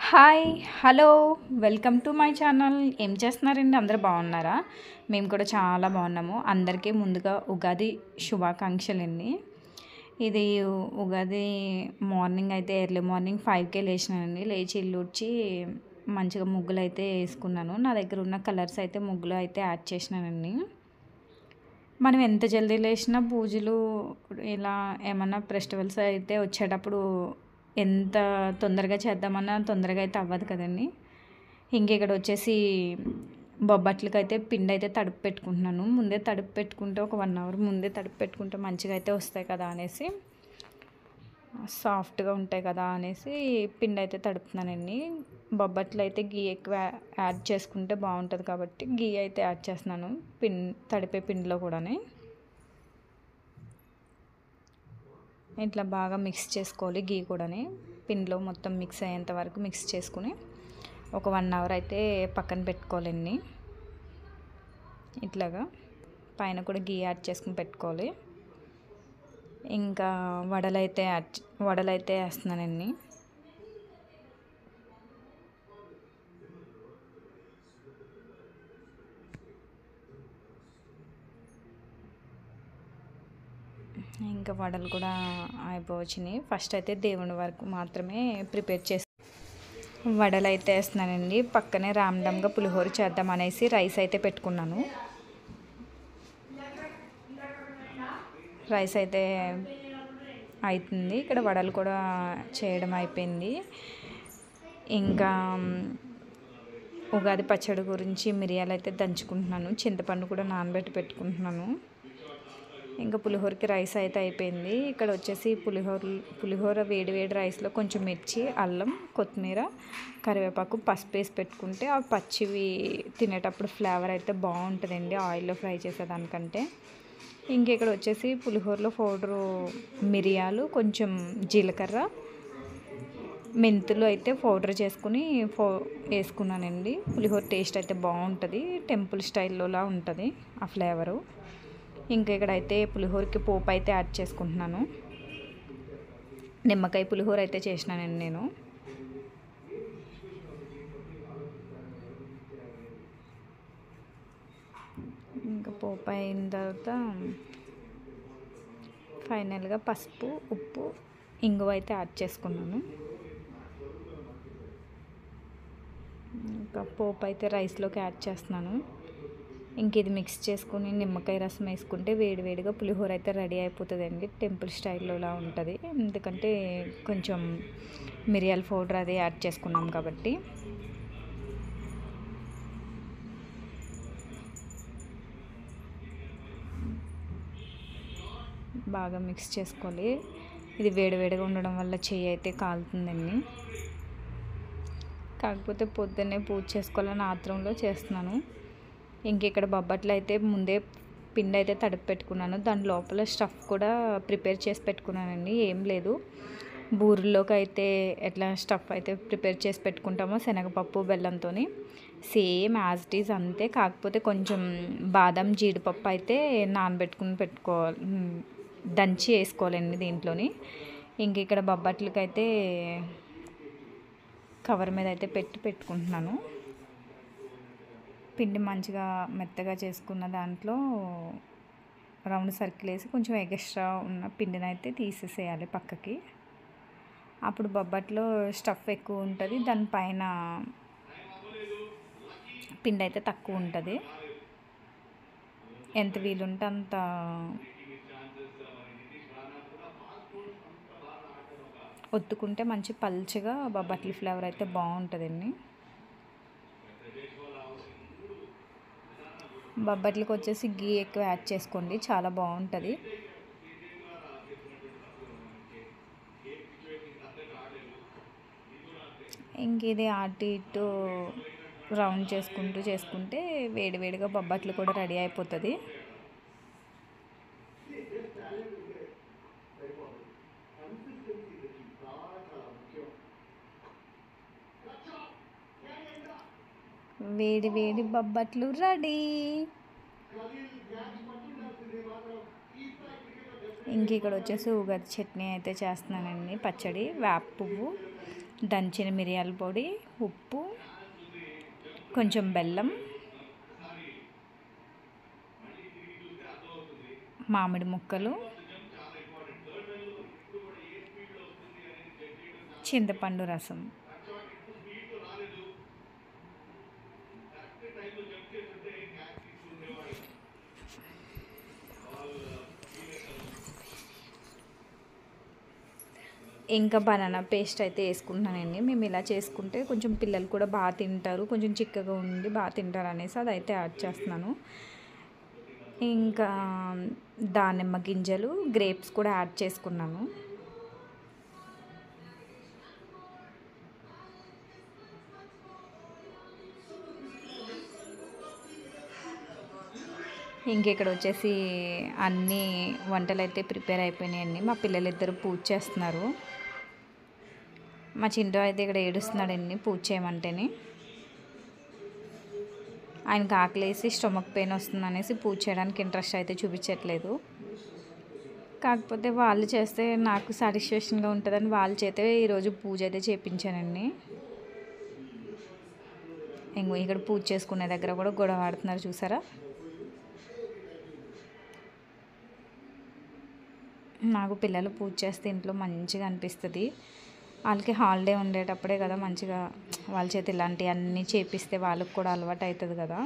Hi hello welcome to my channel. ఏం చేస్తున్నారండి? అందరూ బాగున్నారా? మేము కూడా చాలా బాగున్నాము. అందరికీ ముందుగా ఉగాది శుభాకాంక్షలండి. ఇది ఉగాది మార్నింగ్ అయితే ఎర్లీ మార్నింగ్ 5కే లేచినానండి. లేచి ఇల్లు ఉడ్చి మంచిగా ముగ్గులు అయితే వేసుకున్నాను. నా దగ్గర ఉన్న కలర్స్ అయితే ముగ్గులు అయితే యాడ్ చేసినానండి. మనం ఎంత జల్దీ లేచినా పూజలు ఇలా ఏమన్నా ఫెస్టివల్స్ అయితే వచ్చేటప్పుడు ఎంత తొందరగా చేద్దామన్నా తొందరగా అయితే అవ్వదు కదండి. ఇక్కడ వచ్చేసి బొబ్బట్లకైతే పిండి అయితే తడుపు పెట్టుకుంటున్నాను. ముందే తడుపు పెట్టుకుంటే ఒక 1 అవర్ ముందే తడుపు పెట్టుకుంటే మంచిగా అయితే వస్తాయి కదా అనేసి, సాఫ్ట్గా ఉంటాయి కదా అనేసి పిండి అయితే తడుపుతున్నానండి. బొబ్బట్లు అయితే గీ ఎక్కువ యాడ్ చేసుకుంటే బాగుంటుంది కాబట్టి గీ అయితే యాడ్ చేస్తున్నాను తడిపే పిండిలో కూడా. ఇట్లా బాగా మిక్స్ చేసుకోవాలి. గీ కూడా పిండిలో మొత్తం మిక్స్ అయ్యేంత వరకు మిక్స్ చేసుకుని ఒక 1 అవర్ అయితే పక్కన పెట్టుకోవాలండి. ఇట్లాగా పైన కూడా గీ యాడ్ చేసుకుని పెట్టుకోవాలి. ఇంకా వడలైతే వేస్తున్నానండి. ఇంకా వడలు కూడా అయిపోవచ్చినాయి. ఫస్ట్ అయితే దేవుని వరకు మాత్రమే ప్రిపేర్ చేసి వడలు అయితే వేస్తున్నానండి. పక్కనే రామ్డమ్గా పులిహోర చేద్దాం అనేసి రైస్ అయితే పెట్టుకున్నాను. రైస్ అయితే అవుతుంది. ఇక్కడ వడలు కూడా చేయడం అయిపోయింది. ఇంకా ఉగాది పచ్చడి గురించి మిరియాలు అయితే దంచుకుంటున్నాను. చింతపండు కూడా నానబెట్టి పెట్టుకుంటున్నాను. ఇంకా పులిహోరకి రైస్ అయితే అయిపోయింది. ఇక్కడ వచ్చేసి పులిహోర వేడి రైస్లో కొంచెం మిర్చి, అల్లం, కొత్తిమీర, కరివేపాకు, పసుపు వేసి పెట్టుకుంటే ఆ పచ్చివి తినేటప్పుడు ఫ్లేవర్ అయితే బాగుంటుందండి ఆయిల్లో ఫ్రై చేసేదానికంటే. ఇక్కడ వచ్చేసి పులిహోరలో పౌడరు మిరియాలు, కొంచెం జీలకర్ర, మెంతులు అయితే పౌడర్ చేసుకుని వేసుకున్నానండి. పులిహోర టేస్ట్ అయితే బాగుంటుంది. టెంపుల్ స్టైల్లోలా ఉంటుంది ఆ ఫ్లేవరు. ఇక్కడైతే పులిహోరకి పోపు అయితే యాడ్ చేసుకుంటున్నాను. నిమ్మకాయ పులిహోర అయితే చేసినానండి నేను. ఇంకా పోపు అయిన తర్వాత ఫైనల్గా పసుపు, ఉప్పు, ఇంగువ అయితే యాడ్ చేసుకున్నాను. ఇంకా పోపు అయితే రైస్లోకి యాడ్ చేస్తున్నాను. ఇది మిక్స్ చేసుకుని నిమ్మకాయ రసం వేసుకుంటే వేడివేడిగా పులిహోర అయితే రెడీ అయిపోతుందండి. టెంపుల్ స్టైల్లోలా ఉంటుంది. ఎందుకంటే కొంచెం మిరియాల పౌడర్ అది యాడ్ చేసుకున్నాం కాబట్టి. బాగా మిక్స్ చేసుకోవాలి. ఇది వేడివేడిగా ఉండడం వల్ల చెయ్యి అయితే కాలుతుందండి. కాకపోతే పొద్దున్నే పూజ చేసుకోవాలని ఆత్రంలో చేస్తున్నాను. ఇక్కడ బొబ్బట్లు అయితే ముందే పిండి అయితే తడిపి పెట్టుకున్నాను. దాని లోపల స్టఫ్ కూడా ప్రిపేర్ చేసి పెట్టుకున్నానండి. ఏం లేదు, బూరెల్లోకి అయితే ఎట్లా స్టఫ్ అయితే ప్రిపేర్ చేసి పెట్టుకుంటామో శనగపప్పు బెల్లంతో సేమ్ యాజ్ ఇట్ ఈజ్ అంతే. కాకపోతే కొంచెం బాదం, జీడిపప్పు అయితే పెట్టుకోవాలి, దంచి వేసుకోవాలండి దీంట్లోని. ఇక్కడ బొబ్బట్లకైతే కవర్ మీద అయితే పెట్టుకుంటున్నాను. పిండి మంచిగా మెత్తగా చేసుకున్న దాంట్లో రౌండ్ సర్కిల్ వేసి కొంచెం ఎక్స్ట్రా ఉన్న పిండిని అయితే తీసేసేయాలి పక్కకి. అప్పుడు బొబ్బట్లో స్టఫ్ ఎక్కువ ఉంటుంది, దానిపైన పిండి అయితే తక్కువ ఉంటుంది. ఎంత వీలుంటే అంత ఒత్తుకుంటే మంచి పల్చగా బొబ్బట్ల ఫ్లేవర్ అయితే బాగుంటుందండి. బొబ్బట్లకి వచ్చేసి గీ ఎక్కువ యాడ్ చేసుకోండి, చాలా బాగుంటుంది. ఇది అటు ఇటు రౌండ్ చేసుకుంటే వేడివేడిగా బొబ్బట్లు కూడా రెడీ అయిపోతుంది. వేడి బొబ్బట్లు రెడీ. ఇక్కడ వచ్చేసి ఉగాది చట్నీ అయితే చేస్తున్నానండి. పచ్చడి, వేప పువ్వు, దంచిన మిరియాల పొడి, ఉప్పు, కొంచెం బెల్లం, మామిడి ముక్కలు, చింతపండు రసం. ఇంకా బనానా పేస్ట్ అయితే వేసుకుంటున్నానండి. మేము ఇలా చేసుకుంటే కొంచెం పిల్లలు కూడా బాగా తింటారు, కొంచెం చిక్కగా ఉండి బాగా తింటారు అనేసి అదైతే యాడ్ చేస్తున్నాను. ఇంకా దానిమ్మ గింజలు, గ్రేప్స్ కూడా యాడ్ చేసుకున్నాను. ఇంకెక్కడ వచ్చేసి అన్ని వంటలు అయితే ప్రిపేర్ అయిపోయినాయండి. మా పిల్లలిద్దరూ పూజ చేస్తున్నారు. మా చింటూ అయితే ఇక్కడ ఏడుస్తున్నాడండి పూజ చేయమంటేనే. ఆయనకు ఆకలేసి స్టమక్ పెయిన్ వస్తుంది అనేసి పూజ చేయడానికి ఇంట్రెస్ట్ అయితే చూపించట్లేదు. కాకపోతే వాళ్ళు చేస్తే నాకు సాటిస్ఫాక్షన్గా ఉంటుందని వాళ్ళ చేతే ఈరోజు పూజ అయితే చేయించానండి. ఇంకో ఇక్కడ పూజ చేసుకునే దగ్గర కూడా గొడవ ఆడుతున్నారు చూసారా. నాకు పిల్లలు పూజ చేస్తే ఇంట్లో మంచిగా అనిపిస్తుంది. వాళ్ళకి హాలిడే ఉండేటప్పుడే కదా మంచిగా వాళ్ళ చేత ఇలాంటివన్నీ చేపిస్తే వాళ్ళకి కూడా అలవాటు అవుతుంది కదా.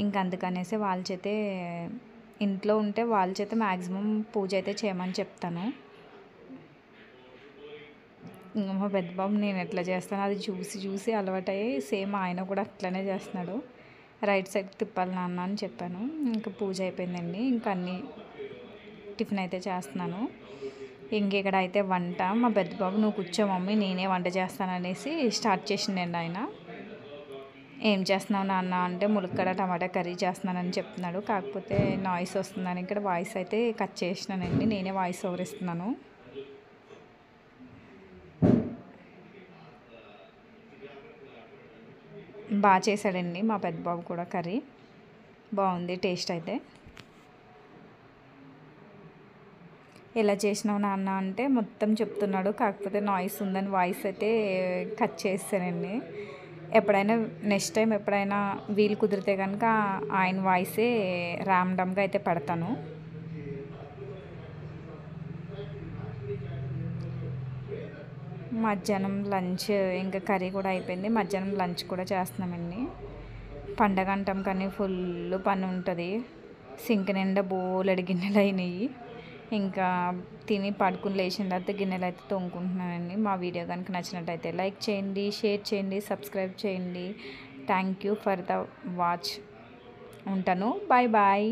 ఇంక అందుకనేసి వాళ్ళ చేతే ఇంట్లో ఉంటే వాళ్ళ చేత మ్యాక్సిమం పూజ అయితే చేయమని చెప్తాను. ఇంకా మా పెద్ద బాబు నేను ఎట్లా చేస్తాను అది చూసి చూసి అలవాటయ్యి సేమ్ ఆయన కూడా అట్లనే చేస్తున్నాడు. రైట్ సైడ్ తిప్పాలి నాన్న అని చెప్పాను. ఇంకా పూజ అయిపోయిందండి. ఇంకా అన్నీ టిఫిన్ అయితే చేస్తున్నాను. ఇంకెక్కడ అయితే వంట మా పెద్ద బాబు నువ్వు కూర్చో మమ్మీ నేనే వంట చేస్తాననేసి స్టార్ట్ చేసిండండి ఆయన. ఏం చేస్తున్నావు నాన్న అంటే ములక్కడ టమాటా కర్రీ చేస్తున్నానని చెప్తున్నాడు. కాకపోతే నాయిస్ వస్తుందని ఇక్కడ వాయిస్ అయితే కట్ చేసినానండి. నేనే వాయిస్ ఓవర్ ఇస్తున్నాను. బాగా చేశాడండి మా పెద్ద బాబు కూడా కర్రీ. బాగుంది టేస్ట్ అయితే. ఎలా చేసినావు నాన్న అంటే మొత్తం చెప్తున్నాడు. కాకపోతే నాయిస్ ఉందని వాయిస్ అయితే కట్ చేస్తానండి. ఎప్పుడైనా నెక్స్ట్ టైం ఎప్పుడైనా వీలు కుదిరితే కనుక ఆయన వాయిసే ర్యాండమ్గా అయితే పెడతాను. మధ్యాహ్నం లంచ్ ఇంకా కర్రీ కూడా అయిపోయింది. మధ్యాహ్నం లంచ్ కూడా చేస్తున్నామండి. పండగ అంటాం కానీ ఫుల్ పని ఉంటుంది. సింక్ నిండా బోలెడు గిన్నెలు అయినాయి. ఇంకా తిని పడుకుని లేచిన తర్వాత గిన్నెలు అయితే తోముకుంటున్నానండి. మా వీడియో కనుక నచ్చినట్టయితే లైక్ చేయండి, షేర్ చేయండి, సబ్స్క్రైబ్ చేయండి. Thank you for the watch. ఉంటాను. Bye bye.